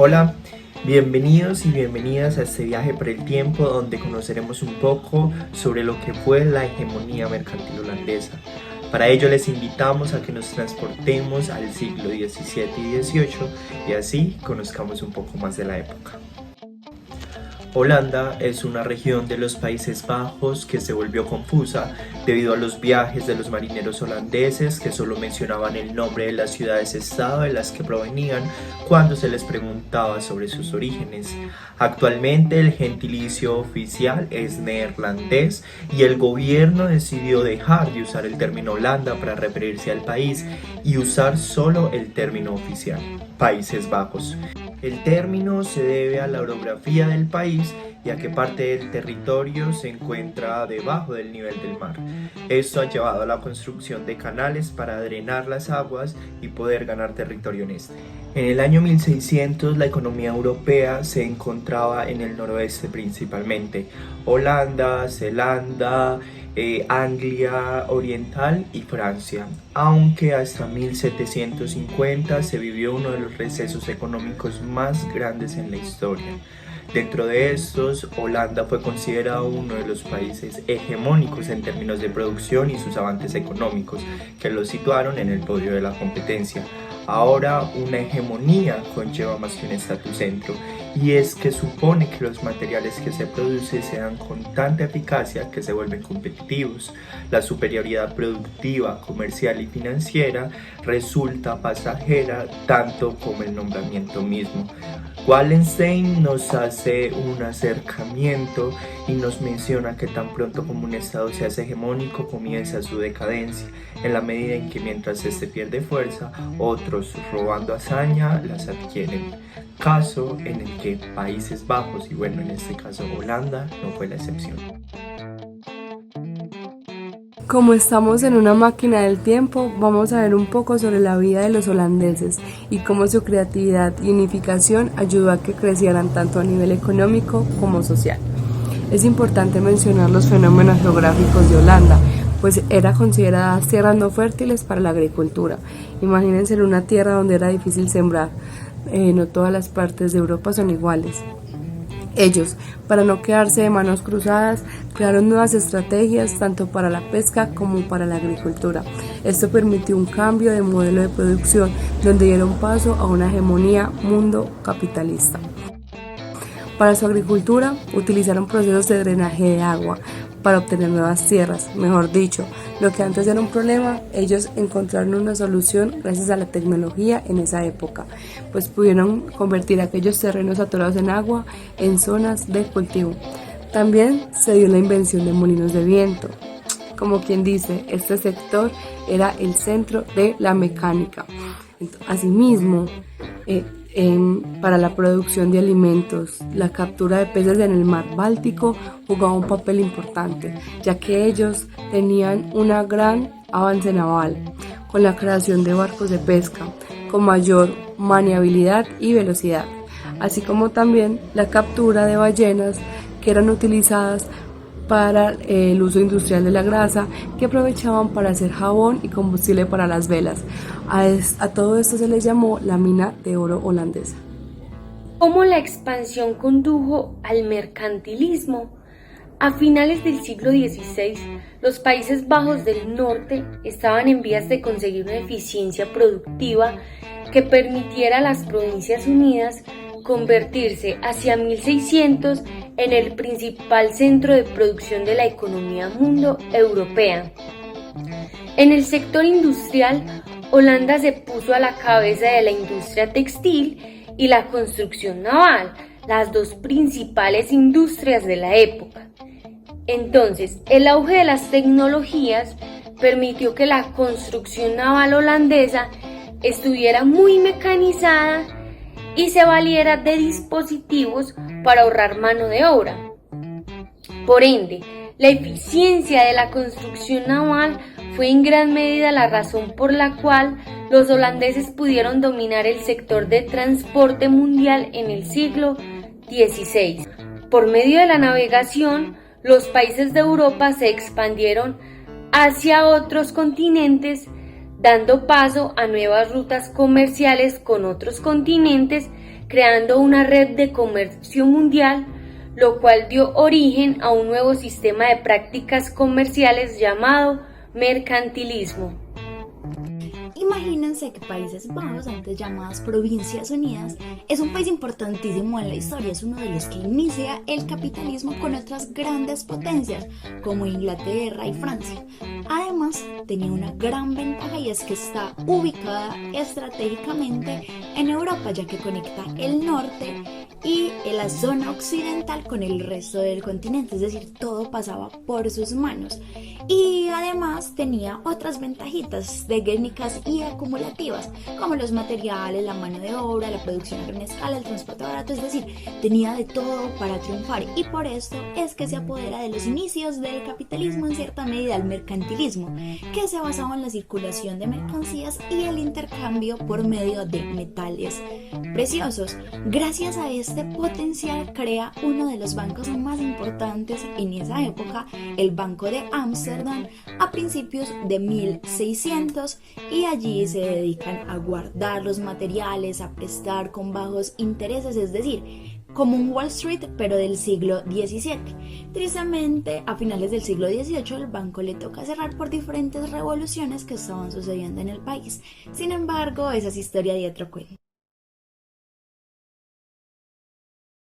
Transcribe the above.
Hola, bienvenidos y bienvenidas a este viaje por el tiempo donde conoceremos un poco sobre lo que fue la hegemonía mercantil holandesa. Para ello les invitamos a que nos transportemos al siglo XVII y XVIII y así conozcamos un poco más de la época. Holanda es una región de los Países Bajos que se volvió confusa debido a los viajes de los marineros holandeses que solo mencionaban el nombre de las ciudades-estado de las que provenían cuando se les preguntaba sobre sus orígenes. Actualmente el gentilicio oficial es neerlandés y el gobierno decidió dejar de usar el término Holanda para referirse al país y usar solo el término oficial, Países Bajos. El término se debe a la orografía del país y a qué parte del territorio se encuentra debajo del nivel del mar. Esto ha llevado a la construcción de canales para drenar las aguas y poder ganar territorio en este. En el año 1600 la economía europea se encontraba en el noroeste principalmente. Holanda, Zelanda, Anglia Oriental y Francia, aunque hasta 1750 se vivió uno de los recesos económicos más grandes en la historia. Dentro de estos, Holanda fue considerado uno de los países hegemónicos en términos de producción y sus avances económicos, que lo situaron en el podio de la competencia. Ahora, una hegemonía conlleva más que un estatus centro, y es que supone que los materiales que se producen se dan con tanta eficacia que se vuelven competitivos. La superioridad productiva, comercial y financiera resulta pasajera tanto como el nombramiento mismo. Wallenstein nos hace un acercamiento y nos menciona que tan pronto como un estado se hace hegemónico comienza su decadencia, en la medida en que mientras este pierde fuerza, otros robando hazaña las adquieren. Caso en el que Países Bajos, y bueno, en este caso Holanda, no fue la excepción. Como estamos en una máquina del tiempo, vamos a ver un poco sobre la vida de los holandeses y cómo su creatividad y unificación ayudó a que crecieran tanto a nivel económico como social. Es importante mencionar los fenómenos geográficos de Holanda, pues era considerada tierras no fértiles para la agricultura. Imagínense en una tierra donde era difícil sembrar, no todas las partes de Europa son iguales. Ellos, para no quedarse de manos cruzadas, crearon nuevas estrategias tanto para la pesca como para la agricultura. Esto permitió un cambio de modelo de producción donde dieron paso a una hegemonía mundo capitalista. Para su agricultura, utilizaron procesos de drenaje de agua para obtener nuevas tierras. Mejor dicho, lo que antes era un problema, ellos encontraron una solución gracias a la tecnología en esa época, pues pudieron convertir aquellos terrenos atorados en agua en zonas de cultivo. También se dio la invención de molinos de viento. Como quien dice, este sector era el centro de la mecánica. Asimismo, para la producción de alimentos, la captura de peces en el mar Báltico jugaba un papel importante, ya que ellos tenían un gran avance naval, con la creación de barcos de pesca, con mayor maniabilidad y velocidad, así como también la captura de ballenas que eran utilizadas para el uso industrial de la grasa, que aprovechaban para hacer jabón y combustible para las velas. A todo esto se les llamó la mina de oro holandesa. ¿Cómo la expansión condujo al mercantilismo? A finales del siglo XVI, los Países Bajos del Norte estaban en vías de conseguir una eficiencia productiva que permitiera a las Provincias Unidas convertirse hacia 1600 en el principal centro de producción de la economía mundo europea. En el sector industrial, Holanda se puso a la cabeza de la industria textil y la construcción naval, las dos principales industrias de la época. Entonces, el auge de las tecnologías permitió que la construcción naval holandesa estuviera muy mecanizada y se valiera de dispositivos para ahorrar mano de obra. Por ende, la eficiencia de la construcción naval fue en gran medida la razón por la cual los holandeses pudieron dominar el sector de transporte mundial en el siglo XVI. Por medio de la navegación, los países de Europa se expandieron hacia otros continentes, dando paso a nuevas rutas comerciales con otros continentes creando una red de comercio mundial, lo cual dio origen a un nuevo sistema de prácticas comerciales llamado mercantilismo. Imagínense que Países Bajos, antes llamadas Provincias Unidas, es un país importantísimo en la historia, es uno de los que inicia el capitalismo con otras grandes potencias como Inglaterra y Francia. Además, tenía una gran ventaja y es que está ubicada estratégicamente en Europa, ya que conecta el norte y la zona occidental con el resto del continente, es decir, todo pasaba por sus manos. Y además tenía otras ventajitas técnicas y acumulativas, como los materiales, la mano de obra, la producción a gran escala, el transporte barato, es decir, tenía de todo para triunfar, y por esto es que se apodera de los inicios del capitalismo en cierta medida el mercantilismo, que se basaba en la circulación de mercancías y el intercambio por medio de metales preciosos. Gracias a este potencial crea uno de los bancos más importantes en esa época, el Banco de Ámsterdam, a principios de 1600, y allí se dedican a guardar los materiales, a prestar con bajos intereses, es decir, como un Wall Street pero del siglo XVII. Tristemente, a finales del siglo XVIII el banco le toca cerrar por diferentes revoluciones que estaban sucediendo en el país. Sin embargo, esa es historia de otro cuento.